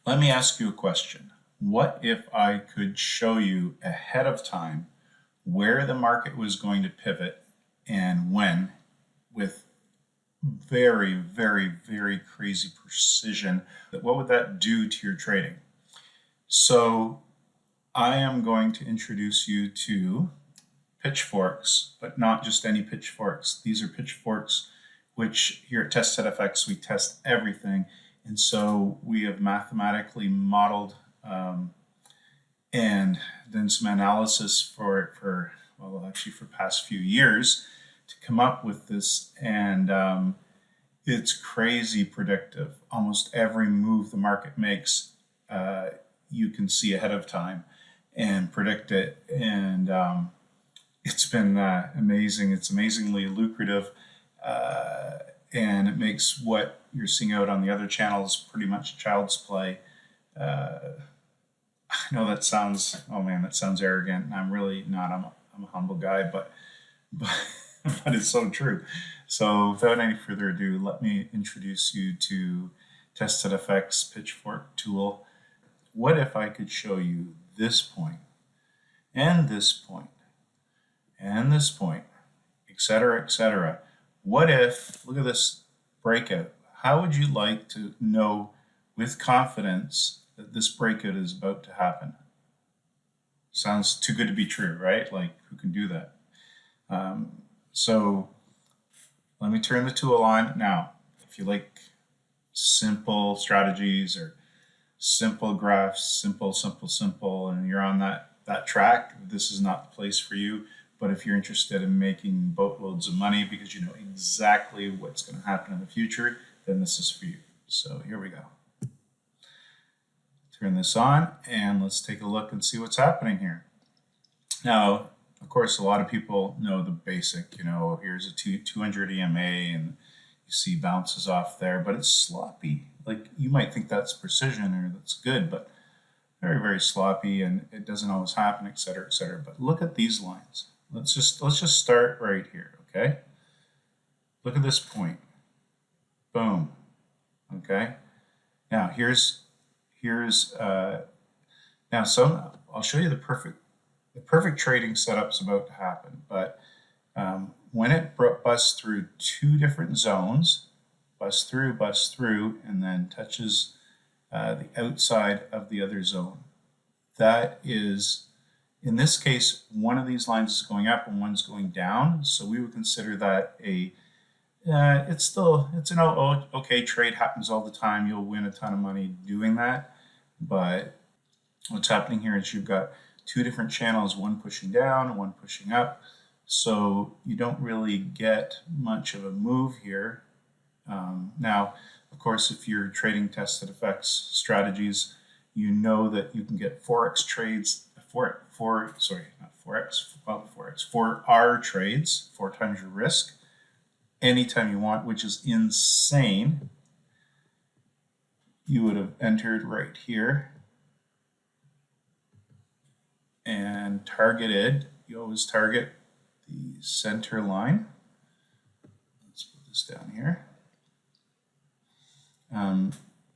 Let me ask you a question. What if I could show you ahead of time where the market was going to pivot and when, with very, very, very crazy precision? What would that do to your trading? So I am going to introduce you to pitchforks, but not just any pitchforks. These are pitchforks which here at TestedFX we test everything. And so we have mathematically modeled and done some analysis for past few years to come up with this. And it's crazy predictive. Almost every move the market makes, you can see ahead of time and predict it. And it's been amazing. It's amazingly lucrative. And it makes what you're seeing out on the other channels pretty much child's play. I know that sounds, oh man, that sounds arrogant. And I'm really not. I'm a humble guy, but it's so true. So without any further ado, let me introduce you to TestedFX Pitchfork tool. What if I could show you this point, and this point, and this point, etc., etc.? What if, look at this breakout. How would you like to know with confidence that this breakout is about to happen? Sounds too good to be true, right? Like, who can do that? So let me turn the tool on. Now, if you like simple strategies or simple graphs, simple, and you're on that track, this is not the place for you. But if you're interested in making boatloads of money because you know exactly what's going to happen in the future, then this is for you. So here we go. Turn this on and let's take a look and see what's happening here. Now, of course, a lot of people know the basic, here's a 200 EMA and you see bounces off there, but it's sloppy. Like, you might think that's precision or that's good, but very, very sloppy, and it doesn't always happen, etc., etc. But look at these lines. Let's just start right here, okay? Look at this point. Boom. Okay. Now I'll show you the perfect trading setup's about to happen. But when it busts through two different zones, busts through, and then touches the outside of the other zone, that is, in this case, one of these lines is going up and one's going down. So we would consider that it's an okay trade. Happens all the time. You'll win a ton of money doing that. But what's happening here is you've got two different channels, one pushing down, one pushing up. So you don't really get much of a move here. Now, of course, if you're trading TestedFX strategies, you know that you can get Forex trades, 4R trades, 4 times your risk, anytime you want, which is insane. You would have entered right here and targeted. You always target the center line. Let's put this down here.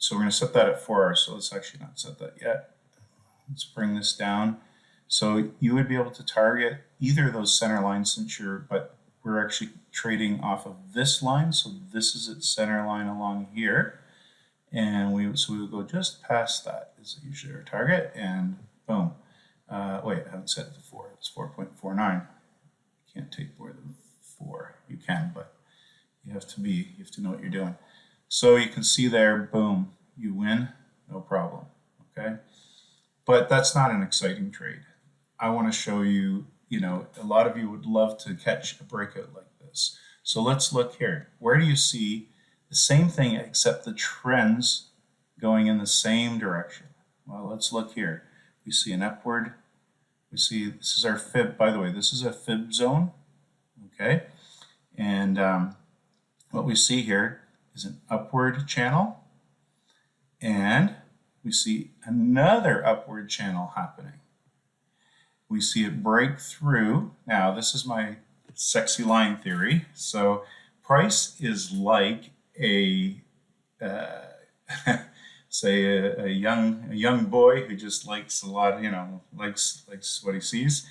So we're going to set that at 4R. So let's actually not set that yet. Let's bring this down. So you would be able to target either of those center lines but we're actually trading off of this line. So this is its center line along here. And we would go just past that is usually our target, and boom. Wait, I haven't set it to 4. It's 4.49. You can't take more than 4. You can, but you have to know what you're doing. So you can see there, boom, you win, no problem, okay? But that's not an exciting trade. I want to show you, a lot of you would love to catch a breakout like this. So let's look here. Where do you see the same thing except the trends going in the same direction? Well, let's look here. We see an upward. We see this is our fib. By the way, this is a fib zone, okay? And what we see here is an upward channel, and we see another upward channel happening. We see it break through. Now, this is my sexy line theory. So price is like a say a young boy who just likes a lot, likes what he sees,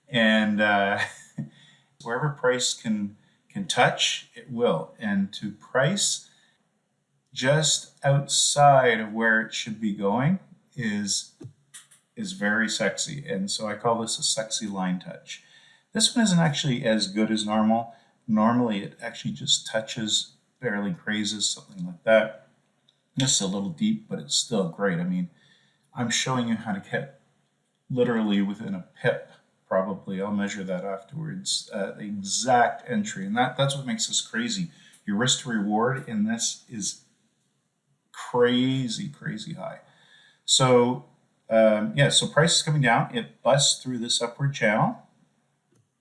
and wherever price can touch, it will. And to price just outside of where it should be going is very sexy. And so I call this a sexy line touch. This one isn't actually as good as normal. Normally it actually just touches, barely grazes, something like that. This is a little deep, but it's still great. I mean, I'm showing you how to get literally within a pip, probably. I'll measure that afterwards, the exact entry. And that's what makes this crazy. Your risk to reward in this is crazy, crazy high. So yeah, so price is coming down. It busts through this upward channel,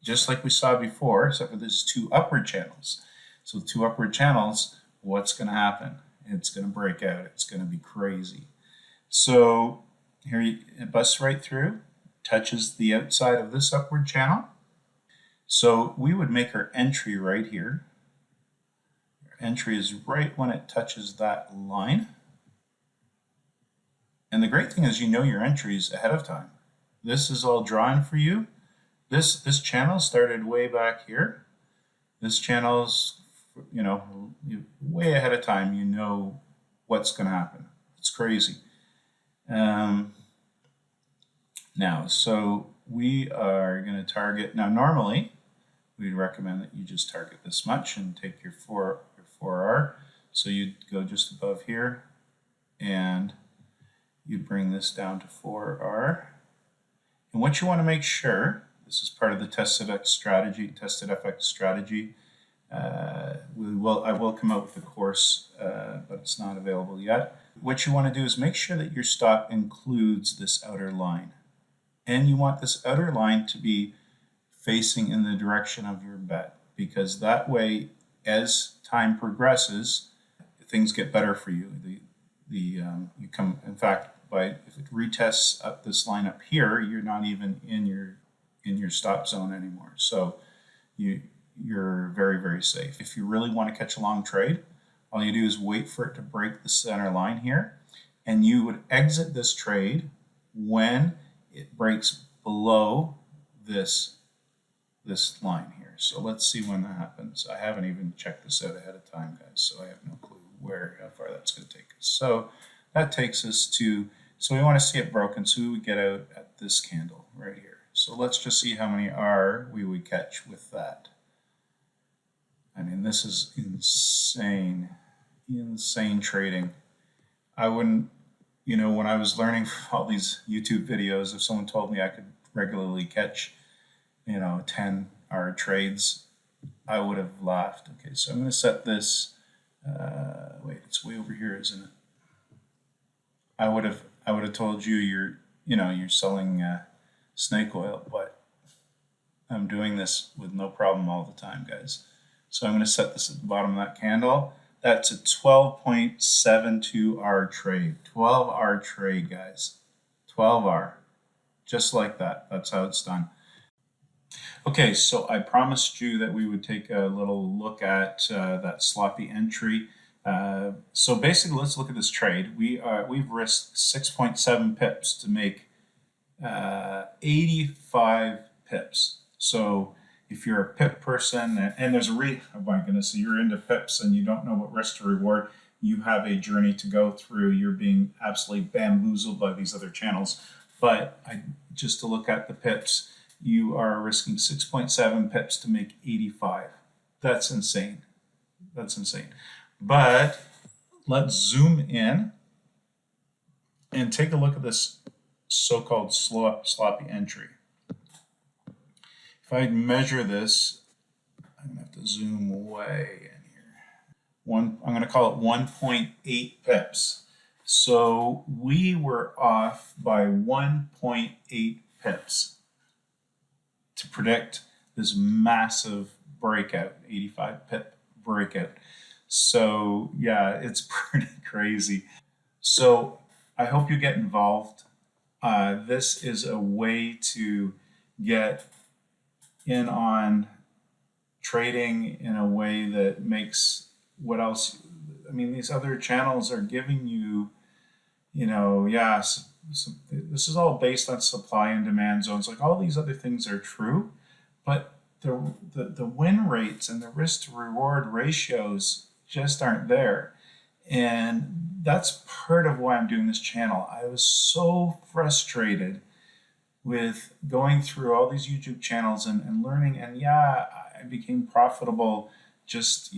just like we saw before, except for there's two upward channels. So two upward channels, what's going to happen? It's going to break out. It's going to be crazy. So here it busts right through, touches the outside of this upward channel. So we would make our entry right here. Our entry is right when it touches that line. And the great thing is you know your entries ahead of time. This is all drawn for you. This channel started way back here. This channel's, way ahead of time. You know what's going to happen. It's crazy. Now, so we are going to target. Now, normally we'd recommend that you just target this much and take your 4R. So you'd go just above here and you bring this down to 4R. And what you want to make sure, this is part of the TestedFX strategy. I will come out with a course, but it's not available yet. What you want to do is make sure that your stop includes this outer line. And you want this outer line to be facing in the direction of your bet, because that way, as time progresses, things get better for you. You come, in fact, if it retests up this line up here, you're not even in your stop zone anymore. So you're very, very safe. If you really want to catch a long trade, all you do is wait for it to break the center line here, and you would exit this trade when it breaks below this line here. So let's see when that happens. I haven't even checked this out ahead of time, guys, so I have no clue how far that's going to take us. So that takes us to, so we want to see it broken, so we would get out at this candle right here. So let's just see how many R we would catch with that. I mean, this is insane trading. I wouldn't, when I was learning all these YouTube videos, if someone told me I could regularly catch, 10R trades, I would have laughed. Okay, so I'm going to set this, wait, it's way over here, isn't it? I would have told you you're selling snake oil, but I'm doing this with no problem all the time, guys. So I'm going to set this at the bottom of that candle. That's a 12.72 R trade. 12 R trade, guys. 12 R. Just like that. That's how it's done. Okay, so I promised you that we would take a little look at that sloppy entry. So basically, let's look at this trade. We've risked 6.7 pips to make 85 pips. So if you're a pip person, and there's oh my goodness, so you're into pips and you don't know what risk to reward, you have a journey to go through. You're being absolutely bamboozled by these other channels. But just to look at the pips, you are risking 6.7 pips to make 85. That's insane. That's insane. But let's zoom in and take a look at this so-called sloppy entry. If I measure this, I'm going to have to zoom way in here. I'm going to call it 1.8 pips. So we were off by 1.8 pips to predict this massive breakout, 85 pip breakout. So yeah, it's pretty crazy. So I hope you get involved. This is a way to get in on trading in a way that makes these other channels are giving you, yeah, this is all based on supply and demand zones. Like all these other things are true, but the win rates and the risk to reward ratios just aren't there. And that's part of why I'm doing this channel. I was so frustrated with going through all these YouTube channels and learning. And yeah, I became profitable just,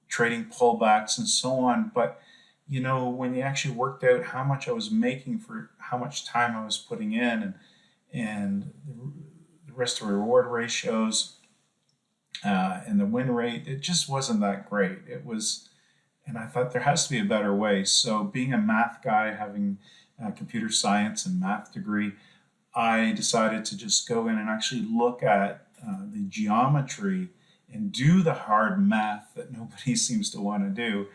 trading pullbacks and so on. But, when you actually worked out how much I was making for how much time I was putting in and the risk to reward ratios and the win rate, it just wasn't that great. And I thought there has to be a better way. So being a math guy, having a computer science and math degree, I decided to just go in and actually look at the geometry and do the hard math that nobody seems to want to do.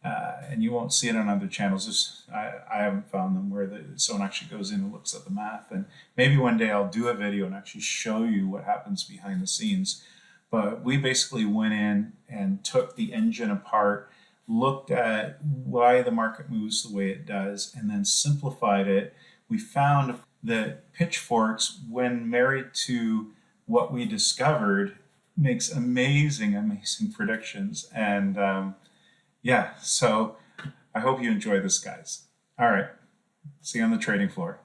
And you won't see it on other channels. I haven't found them where someone actually goes in and looks at the math. And maybe one day I'll do a video and actually show you what happens behind the scenes. But we basically went in and took the engine apart, looked at why the market moves the way it does, and then simplified it. We found that pitchforks, when married to what we discovered, makes amazing, amazing predictions. And yeah, so I hope you enjoy this, guys. All right, see you on the trading floor.